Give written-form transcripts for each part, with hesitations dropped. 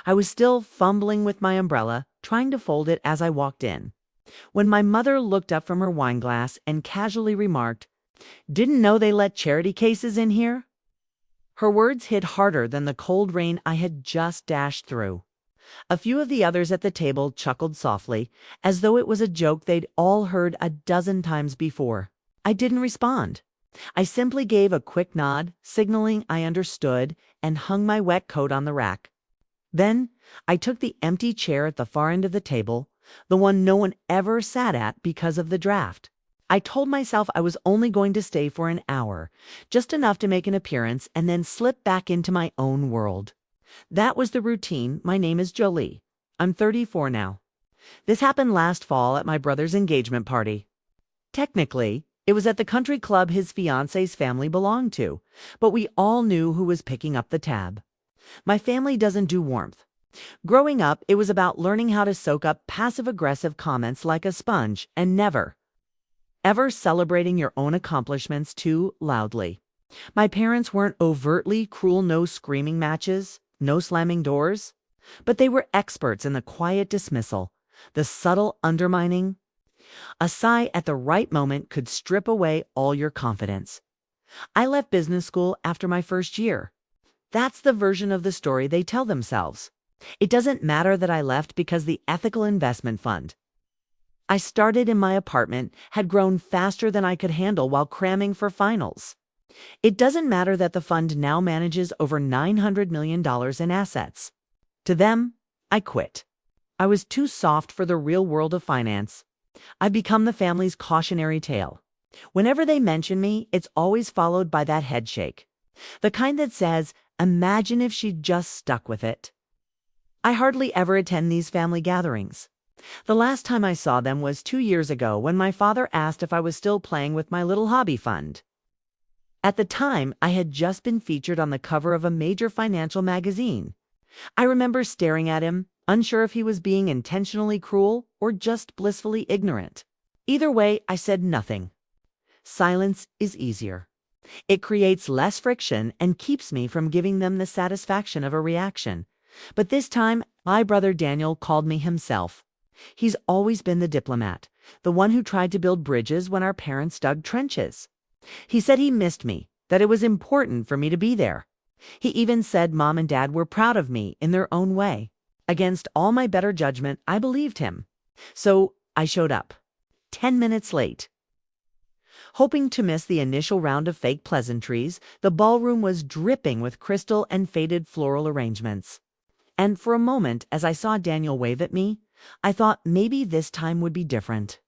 I was still fumbling with my umbrella, trying to fold it as I walked in, when my mother looked up from her wine glass and casually remarked, "Didn't know they let charity cases in here?" Her words hit harder than the cold rain I had just dashed through. A few of the others at the table chuckled softly, as though it was a joke they'd all heard a dozen times before. I didn't respond. I simply gave a quick nod, signaling I understood, and hung my wet coat on the rack. Then I took the empty chair at the far end of the table, the one no one ever sat at because of the draft. I told myself I was only going to stay for an hour, just enough to make an appearance and then slip back into my own world. That was the routine. My name is Jolie. I'm 34 now. This happened last fall at my brother's engagement party. Technically, it was at the country club his fiance's family belonged to, but we all knew who was picking up the tab. My family doesn't do warmth. Growing up, it was about learning how to soak up passive-aggressive comments like a sponge and never, ever celebrating your own accomplishments too loudly. My parents weren't overtly cruel, no screaming matches, no slamming doors, but they were experts in the quiet dismissal, the subtle undermining. A sigh at the right moment could strip away all your confidence. I left business school after my first year. That's the version of the story they tell themselves. It doesn't matter that I left because the ethical investment fund I started in my apartment had grown faster than I could handle while cramming for finals. It doesn't matter that the fund now manages over $900 million in assets. To them, I quit. I was too soft for the real world of finance. I've become the family's cautionary tale. Whenever they mention me, it's always followed by that head shake. The kind that says, imagine if she'd just stuck with it. I hardly ever attend these family gatherings. The last time I saw them was 2 years ago when my father asked if I was still playing with my little hobby fund. At the time, I had just been featured on the cover of a major financial magazine. I remember staring at him, unsure if he was being intentionally cruel or just blissfully ignorant. Either way, I said nothing. Silence is easier. It creates less friction and keeps me from giving them the satisfaction of a reaction. But this time, my brother Daniel called me himself. He's always been the diplomat, the one who tried to build bridges when our parents dug trenches. He said he missed me, that it was important for me to be there. He even said Mom and Dad were proud of me in their own way. Against all my better judgment, I believed him. So I showed up, 10 minutes late. Hoping to miss the initial round of fake pleasantries, the ballroom was dripping with crystal and faded floral arrangements. And for a moment, as I saw Daniel wave at me, I thought maybe this time would be different.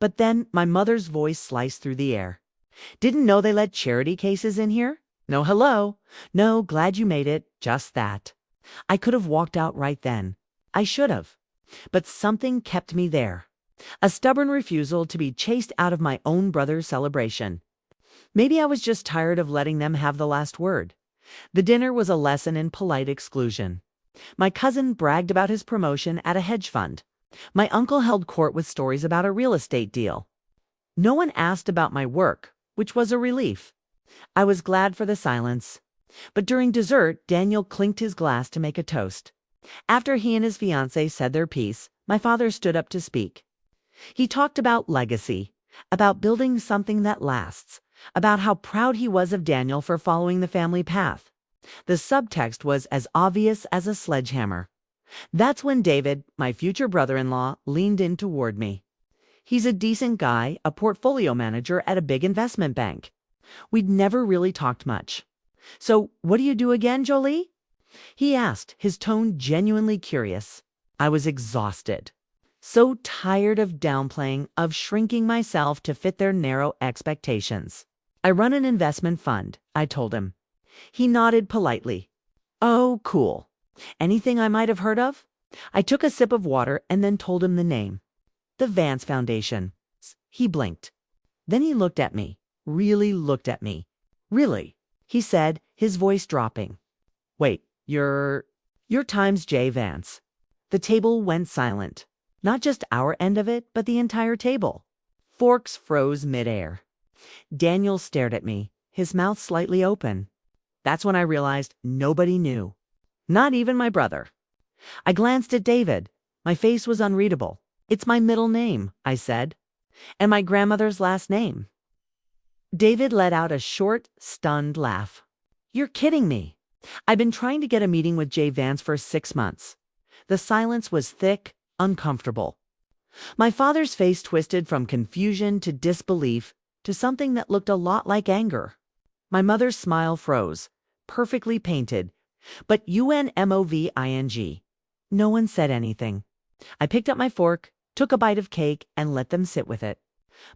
But then my mother's voice sliced through the air. Didn't know they let charity cases in here? No hello. No, glad you made it. Just that. I could have walked out right then. I should have. But something kept me there. A stubborn refusal to be chased out of my own brother's celebration. Maybe I was just tired of letting them have the last word. The dinner was a lesson in polite exclusion. My cousin bragged about his promotion at a hedge fund. My uncle held court with stories about a real estate deal. No one asked about my work, which was a relief. I was glad for the silence. But during dessert, Daniel clinked his glass to make a toast. After he and his fiancée said their piece, my father stood up to speak. He talked about legacy, about building something that lasts, about how proud he was of Daniel for following the family path. The subtext was as obvious as a sledgehammer. That's when David, my future brother-in-law, leaned in toward me. He's a decent guy, a portfolio manager at a big investment bank. We'd never really talked much. So, what do you do again, Jolie? He asked, his tone genuinely curious. I was exhausted. So tired of downplaying, of shrinking myself to fit their narrow expectations. I run an investment fund, I told him. He nodded politely. Oh, cool. Anything I might have heard of? I took a sip of water and then told him the name. The Vance Foundation. He blinked. Then he looked at me, really looked at me. Really, he said, his voice dropping. Wait, you're Times J. Vance. The table went silent. Not just our end of it, but the entire table. Forks froze midair. Daniel stared at me, his mouth slightly open. That's when I realized nobody knew. Not even my brother. I glanced at David. My face was unreadable. "It's my middle name," I said, "and my grandmother's last name." David let out a short, stunned laugh. "You're kidding me. I've been trying to get a meeting with Jay Vance for 6 months. The silence was thick, uncomfortable. My father's face twisted from confusion to disbelief to something that looked a lot like anger. My mother's smile froze, perfectly painted, but unmoving. No one said anything. I picked up my fork, took a bite of cake, and let them sit with it.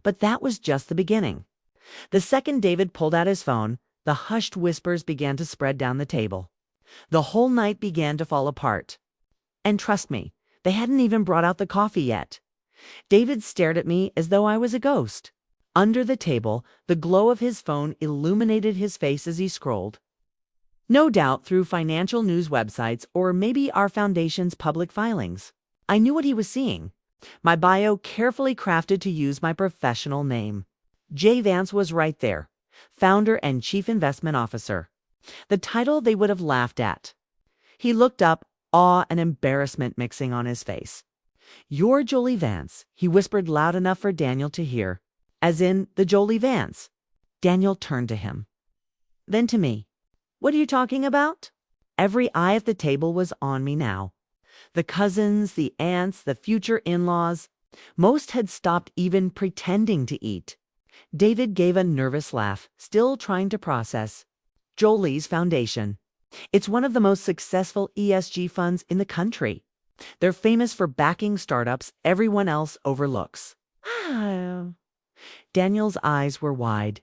But that was just the beginning. The second David pulled out his phone, the hushed whispers began to spread down the table. The whole night began to fall apart. And trust me, they hadn't even brought out the coffee yet. David stared at me as though I was a ghost. Under the table, the glow of his phone illuminated his face as he scrolled. No doubt through financial news websites or maybe our foundation's public filings. I knew what he was seeing. My bio carefully crafted to use my professional name. Jay Vance was right there, founder and chief investment officer. The title they would have laughed at. He looked up, awe and embarrassment mixing on his face. "You're Jolie Vance," he whispered loud enough for Daniel to hear. "As in the Jolie Vance." Daniel turned to him. Then to me. "What are you talking about?" Every eye at the table was on me now. The cousins, the aunts, the future in-laws. Most had stopped even pretending to eat. David gave a nervous laugh, still trying to process. "Jolie's Foundation. It's one of the most successful ESG funds in the country. They're famous for backing startups everyone else overlooks." Daniel's eyes were wide.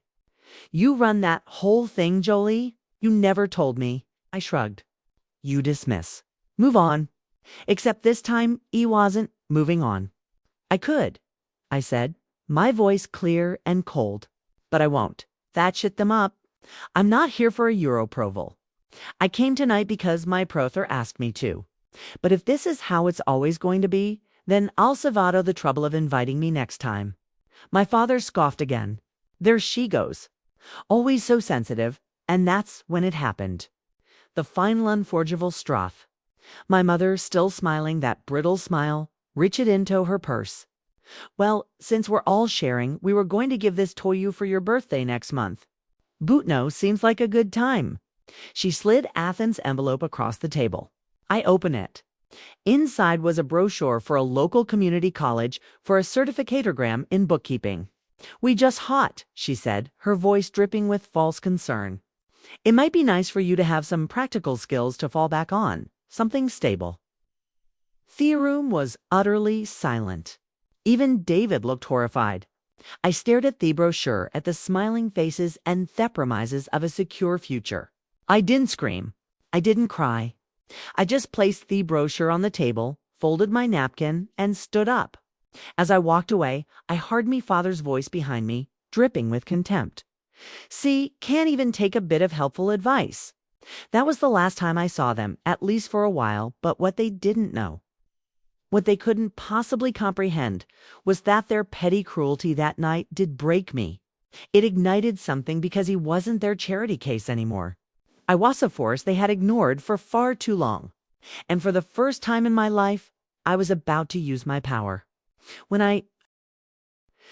"You run that whole thing, Jolie? You never told me." I shrugged. "You dismiss. Move on." Except this time, he wasn't moving on. "I could," I said, my voice clear and cold. "But I won't. That shit them up. I'm not here for a Europroval. I came tonight because my prother asked me to. But if this is how it's always going to be, then I'll savado the trouble of inviting me next time." My father scoffed again. "There she goes. Always so sensitive, and that's when it happened." The final unforgivable straff. My mother, still smiling that brittle smile, reached into her purse. "Well, since we're all sharing, we were going to give this to you for your birthday next month. Bootno seems like a good time." She slid Athens' envelope across the table. I opened it. Inside was a brochure for a local community college for a certificatogram in bookkeeping. "We just hot," she said, her voice dripping with false concern. "It might be nice for you to have some practical skills to fall back on, something stable." The room was utterly silent. Even David looked horrified. I stared at the brochure, at the smiling faces and thepromises of a secure future. I didn't scream. I didn't cry. I just placed the brochure on the table, folded my napkin, and stood up. As I walked away, I heard me father's voice behind me, dripping with contempt. "See, can't even take a bit of helpful advice." That was the last time I saw them, at least for a while, but what they didn't know, what they couldn't possibly comprehend, was that their petty cruelty that night did break me. It ignited something because he wasn't their charity case anymore. I was a force they had ignored for far too long. And for the first time in my life, I was about to use my power. When I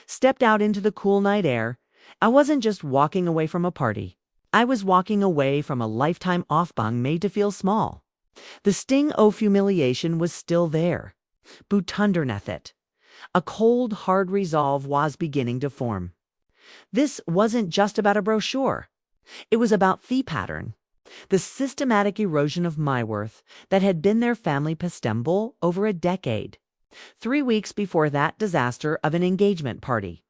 stepped out into the cool night air, I wasn't just walking away from a party. I was walking away from a lifetime offbang made to feel small. The sting of humiliation was still there, but underneath it, a cold, hard resolve was beginning to form. This wasn't just about a brochure. It was about the pattern, the systematic erosion of my worth that had been their family pastemble over a decade. 3 weeks before that disaster of an engagement party,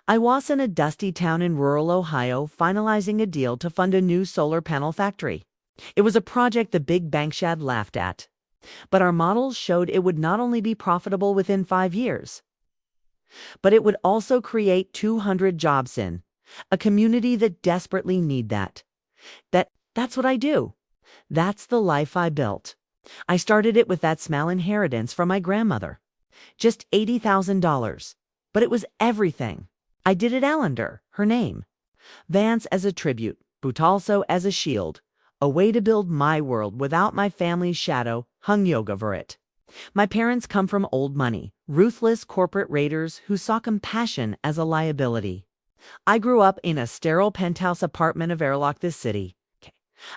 I was in a dusty town in rural Ohio finalizing a deal to fund a new solar panel factory. It was a project the big banks had laughed at, but our models showed it would not only be profitable within 5 years, but it would also create 200 jobs in a community that desperately need that. That's what I do. That's the life I built. I started it with that small inheritance from my grandmother. Just $80,000. But it was everything. I did it Allender, her name. Vance as a tribute, but also as a shield. A way to build my world without my family's shadow, hung yoga over it. My parents come from old money, ruthless corporate raiders who saw compassion as a liability. I grew up in a sterile penthouse apartment of airlock this city.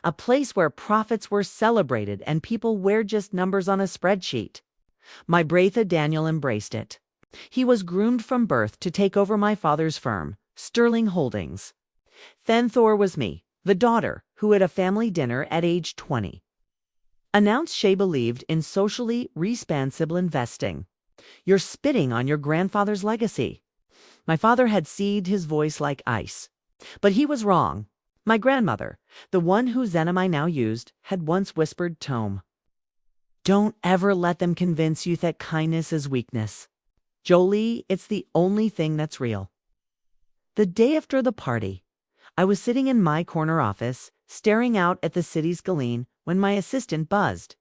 A place where profits were celebrated and people were just numbers on a spreadsheet. My Braitha Daniel embraced it. He was groomed from birth to take over my father's firm, Sterling Holdings. Then Thor was me, the daughter, who at a family dinner at age 20 announced she believed in socially responsible investing. You're spitting on your grandfather's legacy. My father had seethed his voice like ice. But he was wrong. My grandmother, the one whose venom I now used, had once whispered tome. Don't ever let them convince you that kindness is weakness. Jolie, it's the only thing that's real. The day after the party, I was sitting in my corner office, staring out at the city's Galeen, when my assistant buzzed.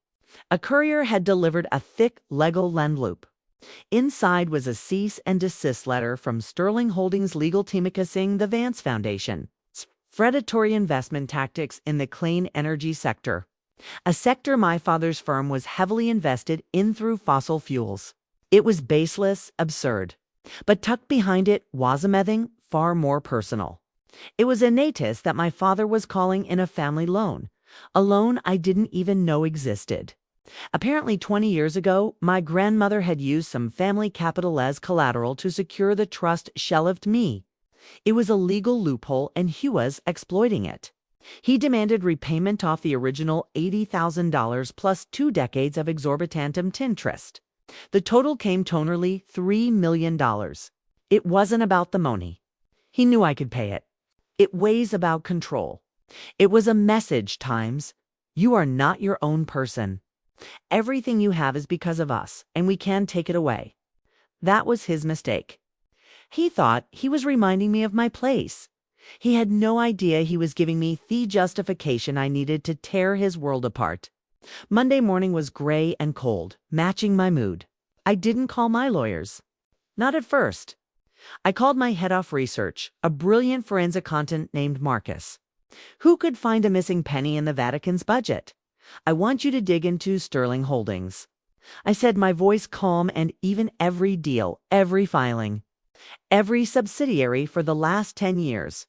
A courier had delivered a thick Lego envelope. Inside was a cease and desist letter from Sterling Holdings legal team accusing the Vance Foundation. Predatory investment tactics in the clean energy sector, a sector my father's firm was heavily invested in through fossil fuels. It was baseless, absurd, but tucked behind it was something far more personal. It was a notice that my father was calling in a family loan, a loan I didn't even know existed. Apparently 20 years ago, my grandmother had used some family capital as collateral to secure the trust she left me. It was a legal loophole and he was exploiting it. He demanded repayment off the original $80,000 plus 2 decades of exorbitant interest. The total came to nearly $3 million. It wasn't about the money. He knew I could pay it. It was about control. It was a message times. You are not your own person. Everything you have is because of us, and we can't take it away. That was his mistake. He thought he was reminding me of my place. He had no idea he was giving me the justification I needed to tear his world apart. Monday morning was gray and cold, matching my mood. I didn't call my lawyers. Not at first. I called my head of research, a brilliant forensic accountant named Marcus. Who could find a missing penny in the Vatican's budget? I want you to dig into Sterling Holdings. I said, my voice calm, and even every deal, every filing, every subsidiary for the last 10 years.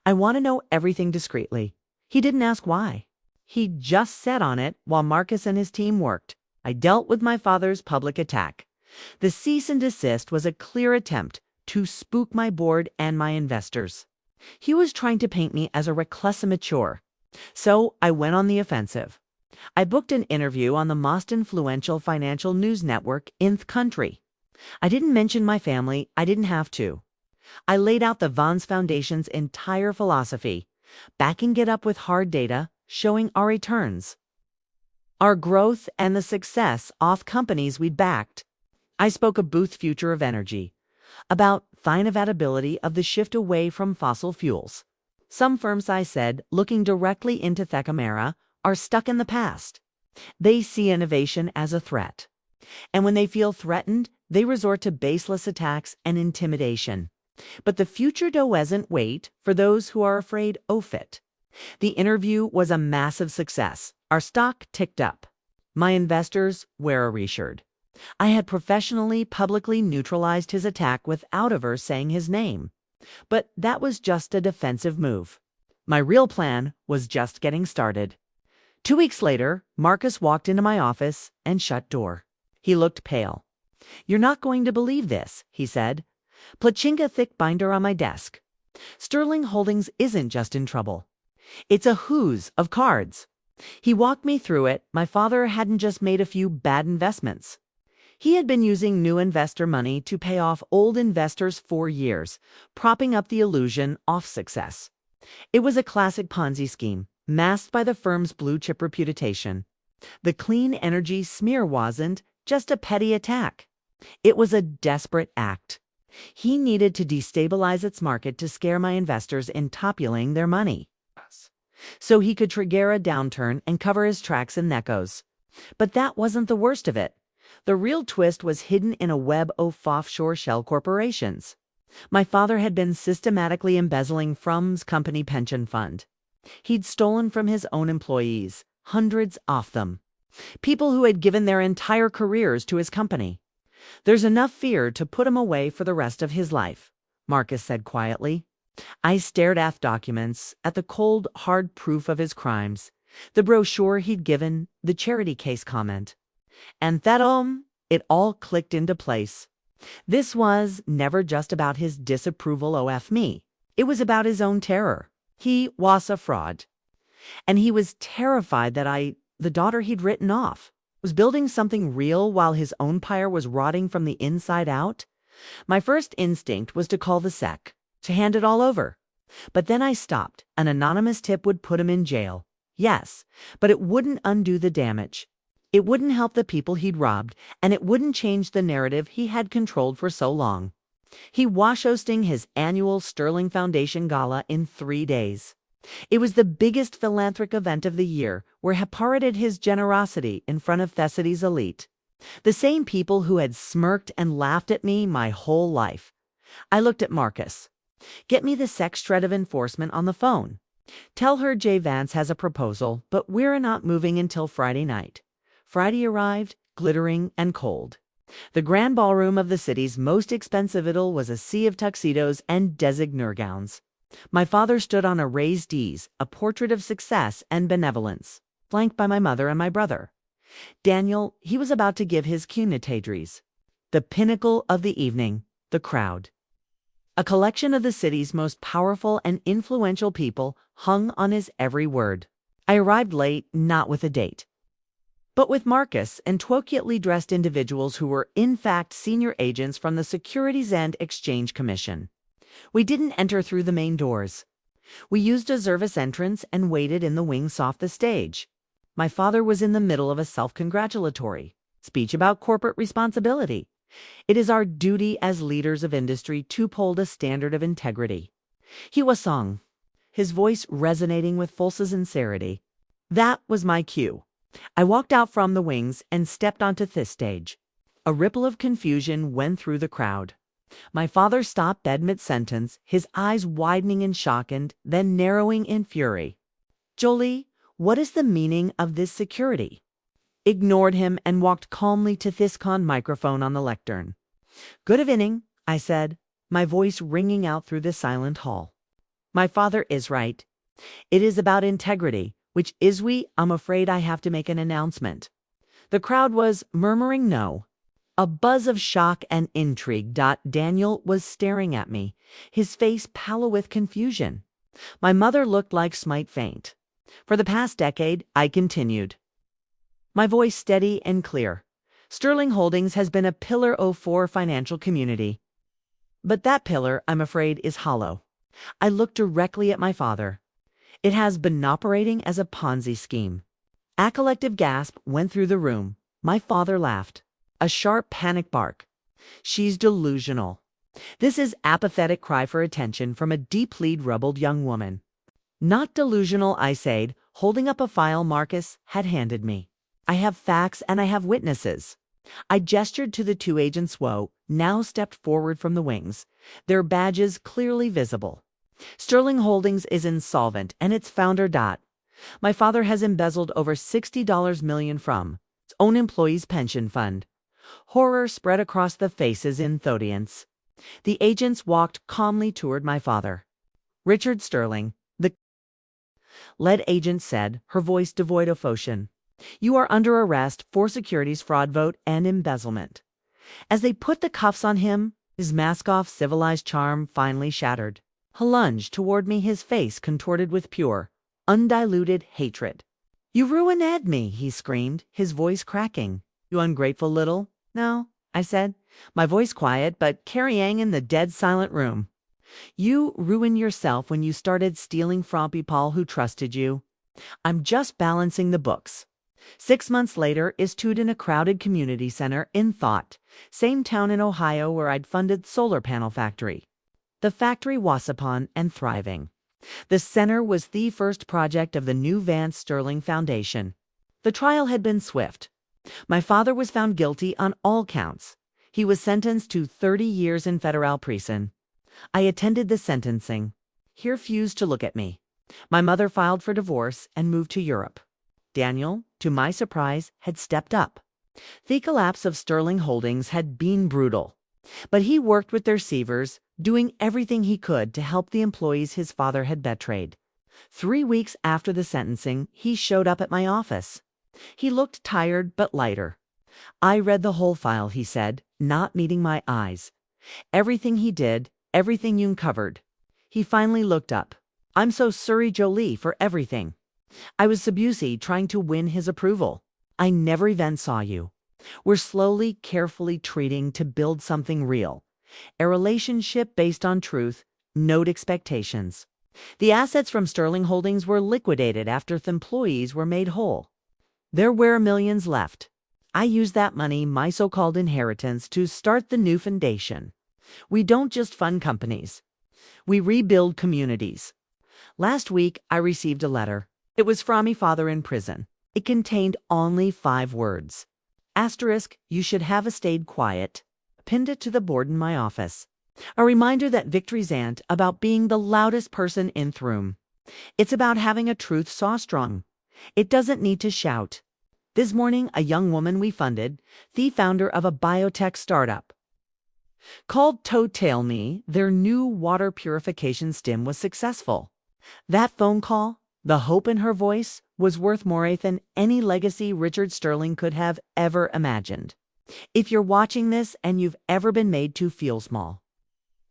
I want to know everything discreetly. He didn't ask why. He just sat on it while Marcus and his team worked. I dealt with my father's public attack. The cease and desist was a clear attempt to spook my board and my investors. He was trying to paint me as a reckless immature. So I went on the offensive. I booked an interview on the most influential financial news network in the country. I didn't mention my family. I didn't have to. I laid out the Vance Foundation's entire philosophy, backing it up with hard data, showing our returns, our growth, and the success of companies we'd backed. I spoke of Booth's future of energy, about the inevitability of the shift away from fossil fuels. Some firms, I said, looking directly into Thecamera, are stuck in the past. They see innovation as a threat. And when they feel threatened, they resort to baseless attacks and intimidation. But the future doesn't wait for those who are afraid of it. The interview was a massive success. Our stock ticked up. My investors were reassured. I had professionally, publicly neutralized his attack without ever saying his name. But that was just a defensive move. My real plan was just getting started. 2 weeks later, Marcus walked into my office and shut door. He looked pale. You're not going to believe this, he said. Plachinga thick binder on my desk. Sterling Holdings isn't just in trouble. It's a who's of cards. He walked me through it. My father hadn't just made a few bad investments. He had been using new investor money to pay off old investors for years, propping up the illusion of success. It was a classic Ponzi scheme, masked by the firm's blue-chip reputation. The clean energy smear wasn't just a petty attack. It was a desperate act. He needed to destabilize its market to scare my investors in toppling their money, so he could trigger a downturn and cover his tracks in Necos. But that wasn't the worst of it. The real twist was hidden in a web of offshore shell corporations. My father had been systematically embezzling from's company pension fund. He'd stolen from his own employees, hundreds of them. People who had given their entire careers to his company. There's enough fear to put him away for the rest of his life, Marcus said quietly. I stared at documents, at the cold, hard proof of his crimes, the brochure he'd given, the charity case comment. And that it all clicked into place. This was never just about his disapproval of me. It was about his own terror. He was a fraud. And he was terrified that the daughter he'd written off, was building something real while his own empire was rotting from the inside out. My first instinct was to call the SEC, to hand it all over. But then I stopped. An anonymous tip would put him in jail. Yes, but it wouldn't undo the damage. It wouldn't help the people he'd robbed, and it wouldn't change the narrative he had controlled for so long. He was hosting his annual Sterling Foundation Gala in 3 days. It was the biggest philanthropic event of the year, where he paraded his generosity in front of Thessaly's elite. The same people who had smirked and laughed at me my whole life. I looked at Marcus. Get me the SEC shred of enforcement on the phone. Tell her Jay Vance has a proposal, but we're not moving until Friday night. Friday arrived, glittering and cold. The grand ballroom of the city's most expensive idyll was a sea of tuxedos and designure gowns. My father stood on a raised dais, a portrait of success and benevolence, flanked by my mother and my brother. Daniel, he was about to give his cunetadries. The pinnacle of the evening, the crowd. A collection of the city's most powerful and influential people hung on his every word. I arrived late, not with a date, but with Marcus and twoquietly dressed individuals who were in fact senior agents from the Securities and Exchange Commission. We didn't enter through the main doors. We used a service entrance and waited in the wings off the stage. My father was in the middle of a self-congratulatory speech about corporate responsibility. It is our duty as leaders of industry to uphold a standard of integrity. He was sung, his voice resonating with full sincerity. That was my cue. I walked out from the wings and stepped onto this stage. A ripple of confusion went through the crowd. My father stopped dead mid-sentence, his eyes widening in shock and then narrowing in fury. Jolie, what is the meaning of this security? Ignored him and walked calmly to Thiscon microphone on the lectern. Good evening, I said, my voice ringing out through the silent hall. My father is right. It is about integrity, which is I'm afraid I have to make an announcement. The crowd was murmuring no. A buzz of shock and intrigue. Daniel was staring at me, his face pallid with confusion. My mother looked like might faint. For the past decade, I continued, my voice steady and clear. Sterling Holdings has been a pillar for financial community. But that pillar, I'm afraid, is hollow. I looked directly at my father. It has been operating as a Ponzi scheme. A collective gasp went through the room. My father laughed. A sharp panic bark. She's delusional. This is apathetic cry for attention from a deeply troubled young woman. Not delusional, I said, holding up a file Marcus had handed me. I have facts and I have witnesses. I gestured to the 2 agents who now stepped forward from the wings, their badges clearly visible. Sterling Holdings is insolvent and its founder. My father has embezzled over $60 million from its own employees' pension fund. Horror spread across the faces in the audience. The agents walked calmly toward my father. Richard Sterling, the lead agent said, her voice devoid of emotion. You are under arrest for securities fraud, vote, and embezzlement. As they put the cuffs on him, his mask-off civilized charm finally shattered. He lunged toward me, his face contorted with pure, undiluted hatred. You ruined me, he screamed, his voice cracking. You ungrateful little... No, I said, my voice quiet but carrying in the dead silent room. You ruined yourself when you started stealing from people who trusted you. I'm just balancing the books. 6 months later, issued in a crowded community center in Thought, same town in Ohio where I'd funded solar panel factory. The factory was upon and thriving. The center was the first project of the new Vance Sterling Foundation. The trial had been swift. My father was found guilty on all counts. He was sentenced to 30 years in federal prison. I attended the sentencing. He refused to look at me. My mother filed for divorce and moved to Europe. Daniel, to my surprise, had stepped up. The collapse of Sterling Holdings had been brutal, but he worked with their receivers, doing everything he could to help the employees his father had betrayed. 3 weeks after the sentencing, he showed up at my office. He looked tired but lighter. "I read the whole file," he said, not meeting my eyes. "Everything he did, everything you uncovered." He finally looked up. "I'm so sorry, Jolie, for everything. I was so busy trying to win his approval. I never even saw you. We're slowly, carefully treating to build something real. A relationship based on truth, no expectations." The assets from Sterling Holdings were liquidated after the employees were made whole. There were millions left. I used that money, my so-called inheritance, to start the new foundation. We don't just fund companies. We rebuild communities. Last week, I received a letter. It was from my father in prison. It contained only 5 words. Asterisk, "You should have stayed quiet." Pinned it to the board in my office. A reminder that victory's ain't about being the loudest person in the room. It's about having a truth so strong. It doesn't need to shout. This morning, a young woman we funded, the founder of a biotech startup, called to tell me their new water purification stim was successful. That phone call, the hope in her voice, was worth more than any legacy Richard Sterling could have ever imagined. If you're watching this and you've ever been made to feel small,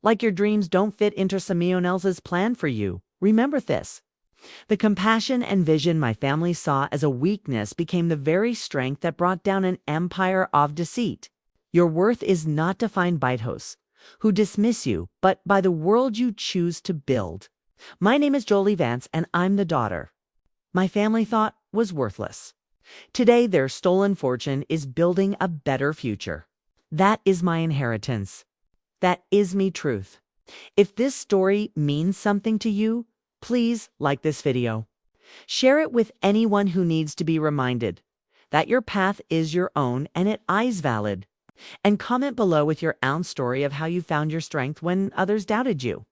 like your dreams don't fit into someone else's plan for you, remember this. The compassion and vision my family saw as a weakness became the very strength that brought down an empire of deceit. Your worth is not defined by those who dismiss you, but by the world you choose to build. My name is Jolie Vance, and I'm the daughter my family thought was worthless. Today, their stolen fortune is building a better future. That is my inheritance. That is me truth. If this story means something to you, please like this video. Share it with anyone who needs to be reminded that your path is your own and it is valid. And comment below with your own story of how you found your strength when others doubted you.